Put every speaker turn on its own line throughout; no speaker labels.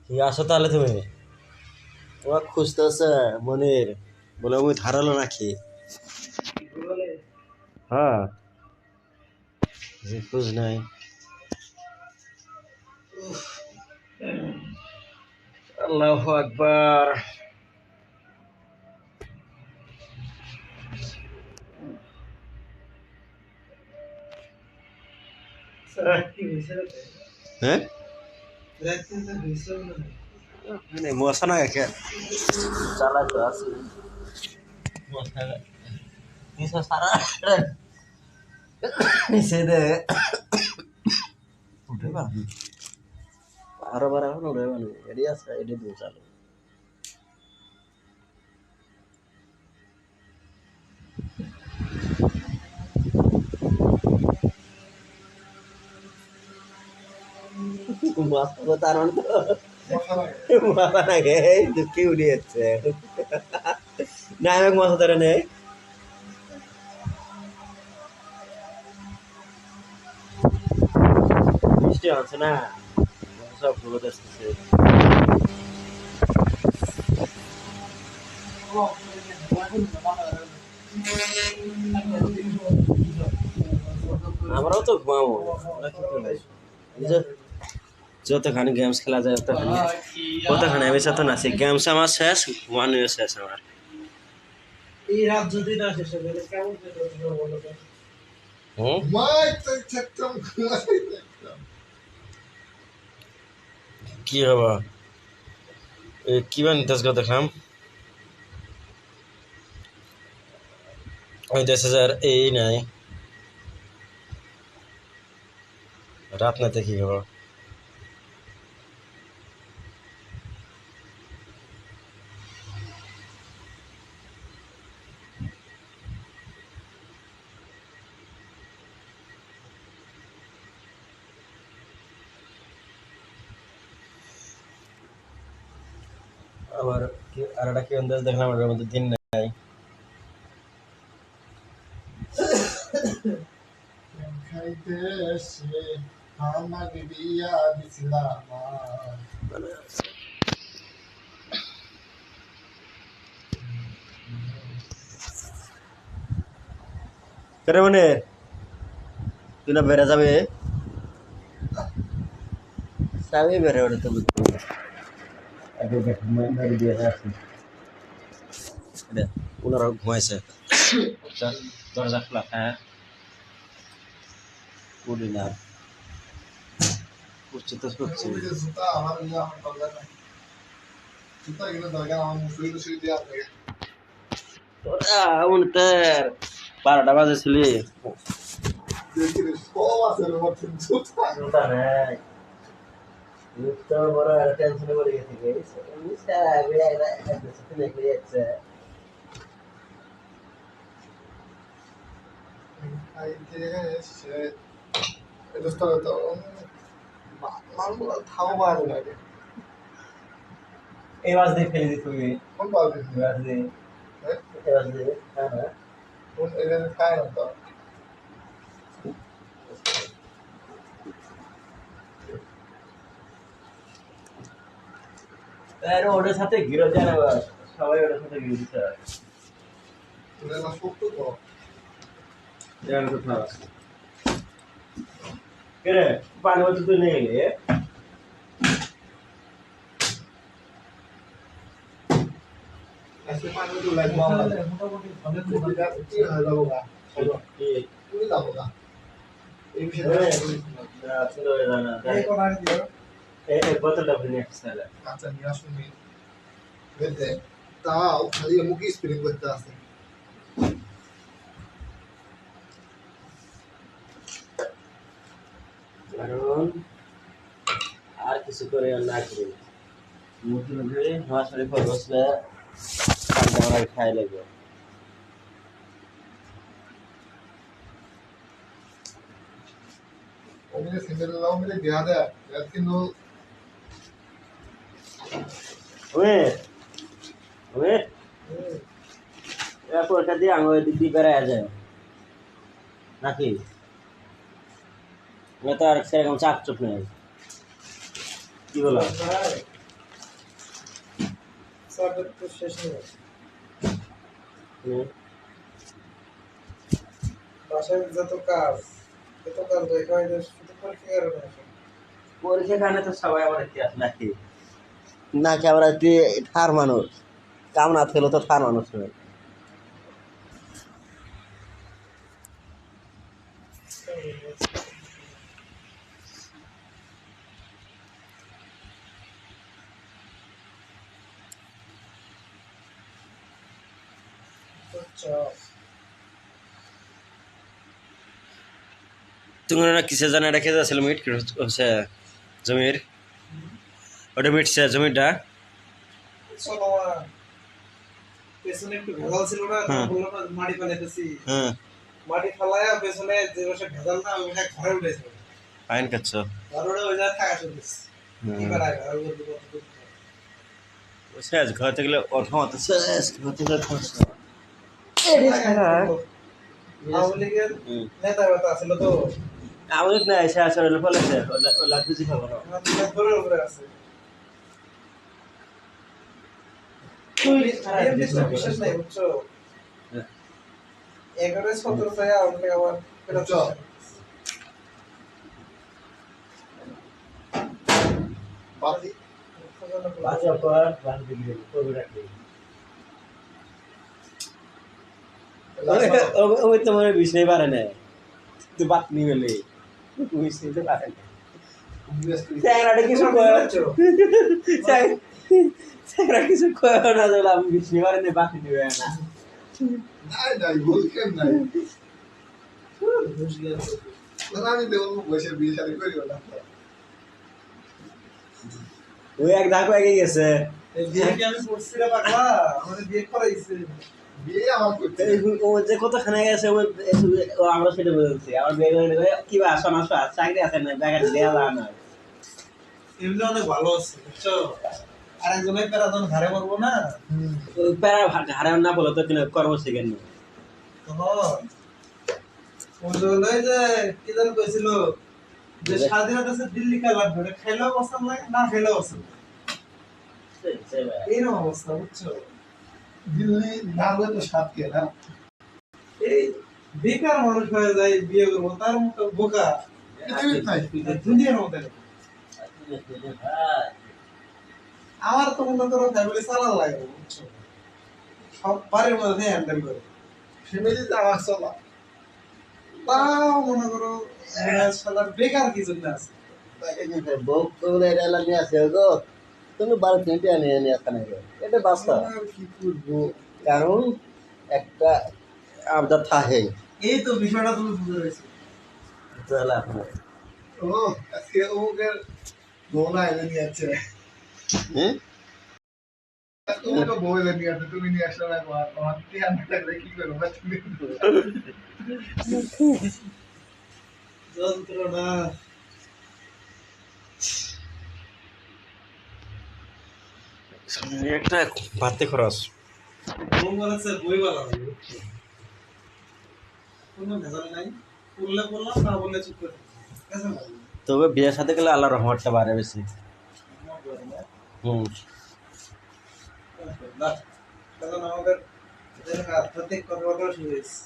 ঠিক আসো তাহলে তুমি তোমার খুঁজতেছে মনির বলে ওই ধারালো নাকি হ্যাঁ যে খোঁজ নাই আল্লাহু আকবার হ্যাঁ মশা না একে চালা তো আছে মশা নিশা সারা নিচে দে উঠে পারবি আরো বার এখন উঠে পারবি এডি আছে এডি দু চালু মাথা তার মাথা না গে দুঃখে উঠে যাচ্ছে না এক মাথা ধরে নেই বৃষ্টি হচ্ছে না সব ভুলো আসতেছে আমরাও তো ঘুমাবো আমরা কি করবে যতখানি গেমস খেলা যায় ততখানি আমি সাথে নাচি গেমস আমার শেষ ঘুমানো শেষ আমার
এই রাত যদি না শেষ হবে কেমন
কি হবা কি বানিতেছ গো দেখাম ওই 10,000 এই নাই রাত নাতে কি হবা আবার আর একটা কি আন্দাজ দেখলাম ওটার মধ্যে দিন নাই
খাইতে এসে আমার বিয়া দিছিলাম
কেরে মানে তুই না বেড়ে যাবে যাবে বেড়ে ওটা তো আগে দেখ মেরে দিয়ে আসি ওনারা ঘুমাইছে দরজা খোলা হ্যাঁ করি না করছি তো করছি
জুতা আমার নিয়ে আমার দরকার নাই জুতা এগুলো দরকার আমার মুসুরি টুসুরি দিয়ে আপনাকে
তোরা উনতের 12টা বাজেছিলি
সব আছে জুতা
জুতা নেই জুতা বড় টেনশনে পড়ে গেছি গাইস মিস্টার বেড়া একটা সাথে নিয়ে যাচ্ছে
খাইতে এসে এটা তো মালগুলো খাওয়া ভালো লাগে
এই বাস দিয়ে ফেলে দিই তুমি
কোন পাবে
বাস দিয়ে এই বাস দিয়ে হ্যাঁ হ্যাঁ
কোন এখানে খায় না তো
আরে ওদের সাথে ঘিরে যায় না সবাই ওদের সাথে ঘিরে দিচ্ছে
তোদের না সত্য তো
জানো তো খাওয়া কেরে পানি মতো তুই নিয়ে গেলে
ऐसे पानी तो लाइक बॉम्ब है मोटामोटी हमने को बिना की हाल होगा पूरी लाभ होगा एक विषय
चलो ये जाना
एक और आने दियो
एक बोतल डबल नहीं है
আচ্ছা নিয়ে আসুন বুঝতে তাও খালি মুখে স্প্রিং করতে আছে
কারণ আর কিছু করে না করি মুখে মুখে হাওয়া সারি পর বসলে ঠান্ডা আমার খাই লাগবে
ওমনে সিঙ্গেল লাও মেরে দেয়া দে কিন্তু
ওয়ে ওয়ে এরপরটা দিয়ে আঙুল দিদি করে যায় নাকি না তো আর সেরকম চাপ চুপ নেই কি বলো
সাবজেক্ট তো শেষ হয়ে গেছে বাসায় যত কাজ এখানে শুধু পরীক্ষা কারণে আসে
পরীক্ষা কারণে তো সবাই আমার ইতিহাস নাকি নাকি আমরা ঠার মানুষ কাম না থাকলে তো ঠার মানুষ নয় তুমি না কিসে জানে রেখে যাচ্ছিল মিট হচ্ছে জমির ওটা মিটছে জমিটা
চলো পেছনে একটু ভেজাল ছিল না বললাম না মাটি ফেলাইতেছি
হ্যাঁ
মাটি ফেলায়া পেছনে যে বসে ভেজাল না ওইটা ঘরে উঠেছে
ফাইন কাটছো
ঘরে ওই জায়গায় থাকা শুরু কি করা ঘর
বসে আজ ঘর থেকে ওঠা মতো শেষ ঘর থেকে
আওয়ামী লীগের নেতা বেতা ছিল তো
আমি না এসে আসে ওগুলো ফলেছে ওলা খুঁজি খাবো না
ঘরের উপরে আছে বিশেষ নাই বুঝছো 11-17 যায় আওয়ামী লীগ আবার বাতি
বাজা পর বান দিলে কবি রাখি ওই তো মনে বিষয় পারে না তুই বাত নিয়ে গেলে বুঝতে পারে না স্যাংরাটা কিছু স্যাংরা কিছু কয় না যাবে আমি বিষয় পারে না বাকি দিবে না
নাই বলকেন নাই আমি দেবো বসে বিয়ে শাদী করিও না
ওই এক ধাপ আগে গেছে
বিয়ে কি আমি করছি রে পাগলা আমাদের বিয়ে করাইছে বিয়ে আমার করতে
ও যে কতখানে গেছে ও আমরা সেটা বলছি আমার বেগুন কি বা আসন আসো চাকরি আছে না ব্যাগের দেওয়া না
এমনি অনেক ভালো আছে বুঝছো আর একজনের প্যারা যখন ঘরে মারবো না
প্যারা হারে না বলো তো কিনা কর্ম শিখেন
ওই যে কি যেন কইছিল যে স্বাধীনতা আছে দিল্লি কালার ধরে খাইলেও পছন্দ লাগে না খাইলেও পছন্দ এইরকম অবস্থা বুঝছো দিল্লি না হলে তো স্বাদ কে না এই বেকার মানুষ হয়ে যায় বিয়ে করবো তার মতো বোকা দুনিয়ার মধ্যে আমার তো মনে করো ফ্যামিলি চালান লাগে বুঝছো সব বাড়ির মধ্যে হ্যান্ডেল করে ফ্যামিলি আমার চলা তাও মনে করো সালার বেকার কিছু না আছে
তুমি বারো তিনটে নিয়ে আসতে না এটা বাস্তব কারণ একটা আবদার থাকে
এই তো বিষয়টা তুমি বুঝে রয়েছে ও আজকে ওকে বোনা এনে নিয়ে যাচ্ছে তোমাকে বউ এনে নিয়ে আসছে তুমি নিয়ে আসলে তোমার টিয়া থাকলে কি করবো তুমি যন্ত্রণা
একটা ভাতে খরচ
বই বলা কোনো ভেজাল নাই বললে বললাম না বললে চুপ করে
তবে বিয়ের সাথে গেলে আল্লাহ রহমতটা বাড়ে বেশি
আমাদের আধ্যাত্মিক কথাবার্তা শুরু হয়েছে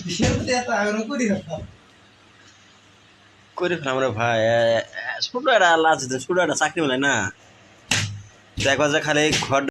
বিশের প্রতি এত আগ্রহ
করে ফেলাম রে ভাই ছোট একটা আল্লাহ আছে ছোট একটা চাকরি মেলে না দেখো যে খালি ঘর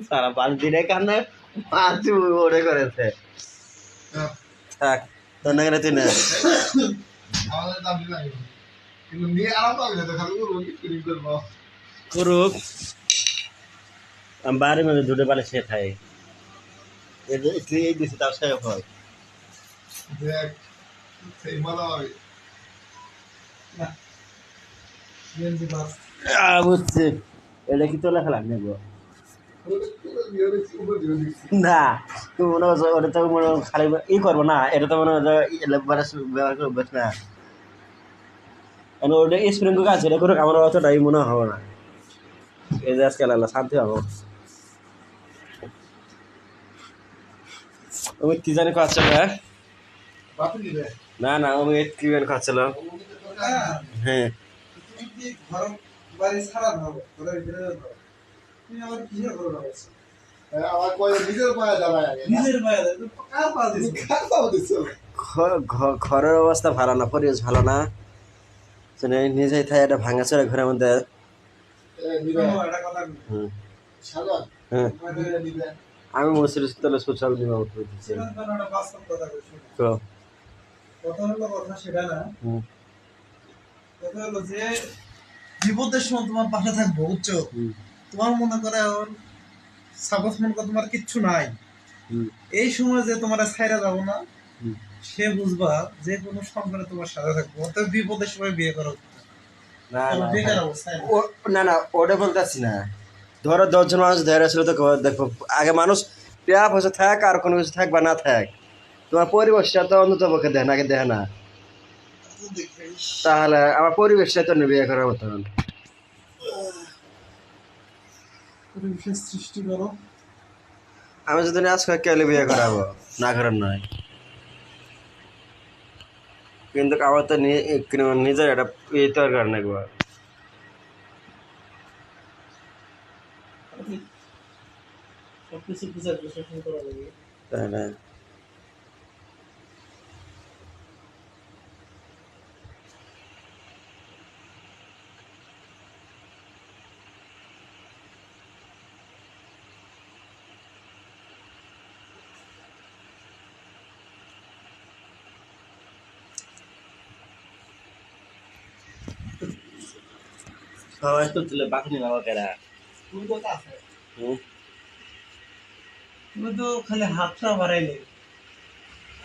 সারা পাঁচ দিনে কান্না পাঁচ ওরে করেছে থাক তোর না তুই না করুক বাড়ির মধ্যে দুটো পালে সে খায় এই দিচ্ছে তার সাহেব হয় বুঝছি এটা কি তোলা খেলা নেবো না তুমি মনে করছো ওটা তো মনে খালি ই করবো না এটা তো মনে ব্যবহার করবো না ওটা স্প্রিং কাজ এটা করে আমার অতটাই মনে হবে না এই যে আজকে আল্লাহ শান্তি হবো আমি কি জানি খাচ্ছিল
বাপে দিবে
না না আমি কি জানি খাচ্ছিল হ্যাঁ
তুমি কি ঘর বাড়ি ছাড়া দাও ঘরের ভিতরে দাও তুমি আবার কিসের ঘর বানাইছো আমার কই নিজের পায়ে দাঁড়ায় আগে নিজের পায়ে দাঁড়ায় তুমি কার পা দিছো কার পা দিছো
ঘরের অবস্থা ভালো না পরিবেশ ভালো না নিজেই থাকে একটা ভাঙাচোরা ঘরের মধ্যে
একটা কথা
হুম
সাগর
হ্যাঁ
তোমাদের দিবে
আমি মসজিদ তাহলে সোশ্যাল মিডিয়া উঠে দিচ্ছি
সেটা তো একটা বাস্তব কথা কইছো
তো
কথা হলো কথা সেটা না
হুম
কথা হলো যে বিপদের সময় তোমার পাশে থাকবো বুঝছো
হুম
তোমার মনে করে ওর সাপোজ মনে করো তোমার কিচ্ছু নাই
হুম
এই সময় যে তোমার ছাইরা যাবো না
হুম
সে বুঝবা যে কোনো সংকটে তোমার সাথে থাকবো অর্থাৎ বিপদের সময় বিয়ে করো
না না
বেকার
ভাই।
অবস্থায়
না না ওটা বলতেছি না ধরো 10 জন মানুষ ধরে ছিল তো দেখো আগে মানুষ পেয়া বসে থাক আর কোনো কিছু থাক বা না থাক তোমার পরিবেশটা তো অন্তত পক্ষে দেয় না আগে দেয় না তাহলে আমার পরিবেশটা তো বিয়ে করার মতন
পরিবেশের সৃষ্টি করো
আমি যদি আজকে কেলে বিয়ে করাবো না করার নয় কিন্তু আমার তো নিজের একটা দরকার নাই গো
সবকিছু বিচার বিশ্লেষণ করা লাগে
তাই না সবাই তো তুলে বাকি নেওয়া কেরা
তুমি তো আছে
হুম
তুমি তো খালি হাতটা বাড়াইলে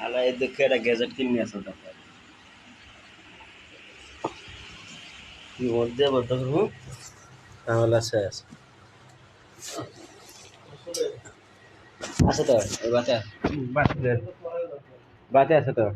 আলা এই দেখে একটা গ্যাজেট কিনে আসো তারপর কি মধ্যে বলতে পারবো তাহলে শেষ আছে তো এই বাতে বাতে আছে তো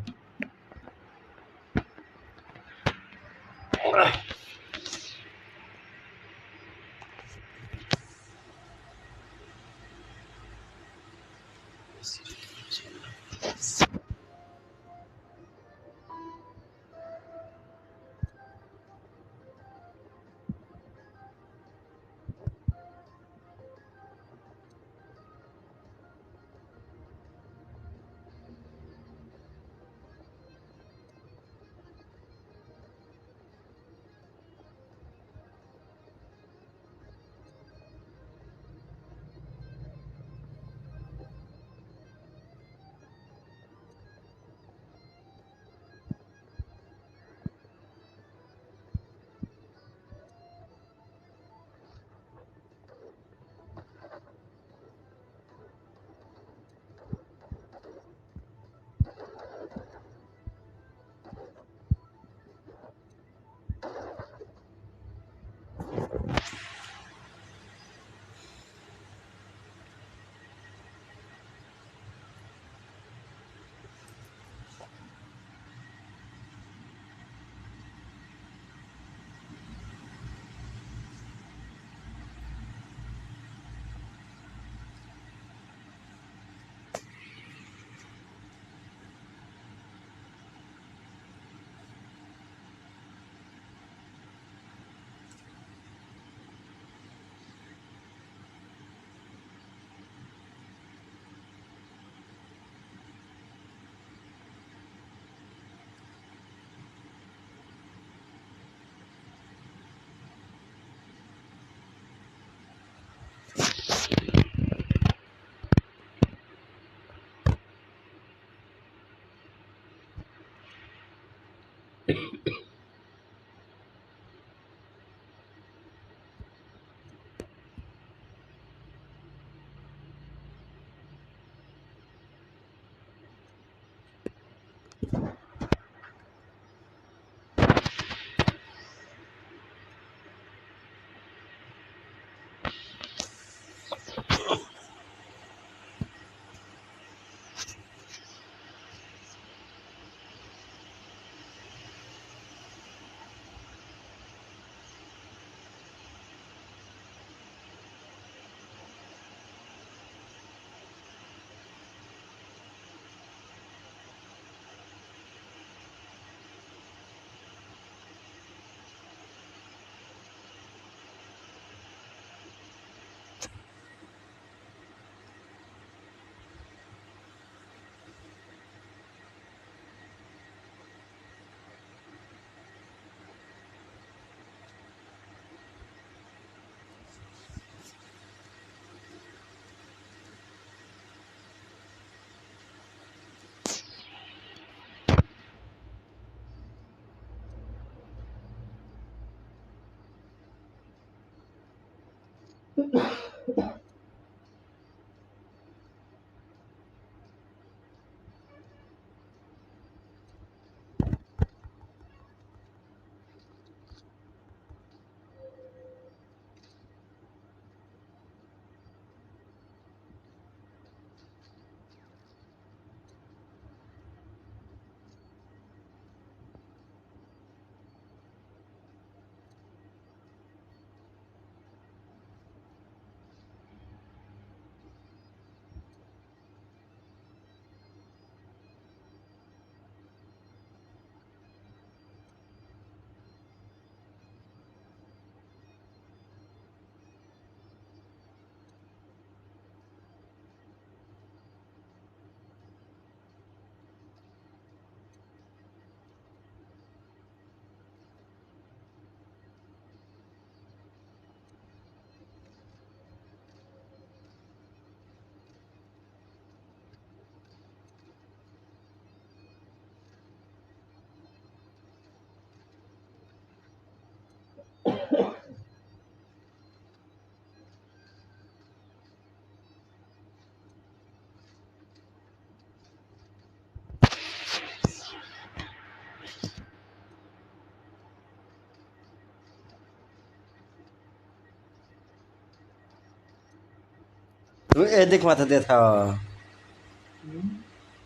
তুমি এদিক মাথা দিয়ে থাও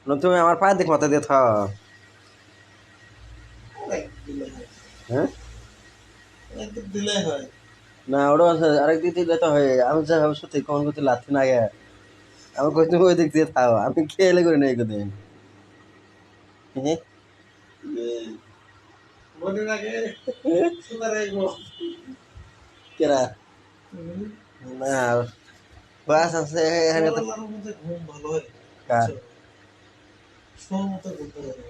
না, তুমি আমার পায়ের দিক মাথা দিয়ে থাও।
দিলে হয়,
হ্যাঁ,
একদিক দিলেই হয়।
না ওটা আছে, আরেক দিক দিলে তো হয়। আমি যা ভাবে সত্যি কখন করতে লাথি না গে, আমি কই তুমি ওই দিক দিয়ে থাও, আমি খেয়ালে করি না একদিন। হ্যাঁ,
বডির আগে সুন্দর রাখবো।
কেরা না বাস আছে এখানে তো
সকালবেলার মধ্যে ঘুম ভালো হয়,
কার
বুঝছো? সময় মতো ঘুরতে হবে।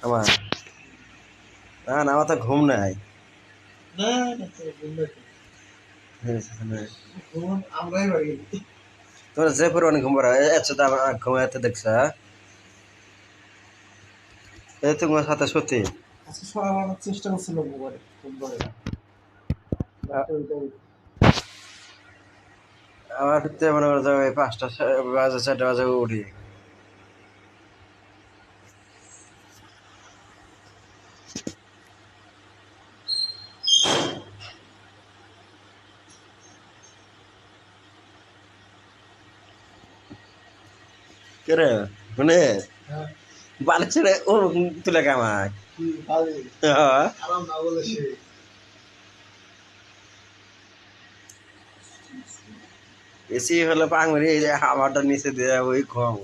আমার না না, আমার তো ঘুম নাই।
না না, তোর ঘুম নাই তো। ঘুম আমরাই বাড়িয়ে দিই।
তোমরা যে পরিমাণে ঘুম পাড়া এত তো আমার ঘুমাইতে দেখছ, এই তোমার সাথে সত্যি।
আজকে সরানোর চেষ্টা করছিল মোবাইল ঘুম ধরে না।
আ-
রাতে ওইটাই
আমার ক্ষেত্রে মনে করো যে ওই 5টা বাজে 4টা বাজে উঠি। কেরে মানে
হ্যাঁ,
বালিশ ছেড়ে ওরকম তুলে কামাই।
কি ভালো
হ্যাঁ,
আরাম না বলে সে
এসি হলে পাঙ্গরি এই যে হাওয়াটা নিচে দিয়ে ওই ঘুম।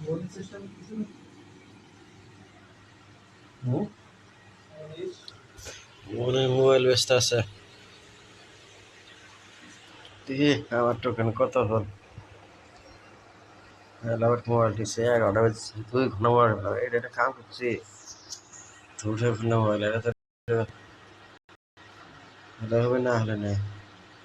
মনের চেষ্টা করতেছিল।
হুম? মনে হয় মোবাইল ব্যস্ত আছে দেখি আমার টোকেন কত হল আবার মোবাইল টিপছে 11টা বাজছে 2 ঘন্টা মোবাইল এটা একটা কাম করছি দুটো ঘন্টা মোবাইল এটা তো এটা হবে না হলে নেই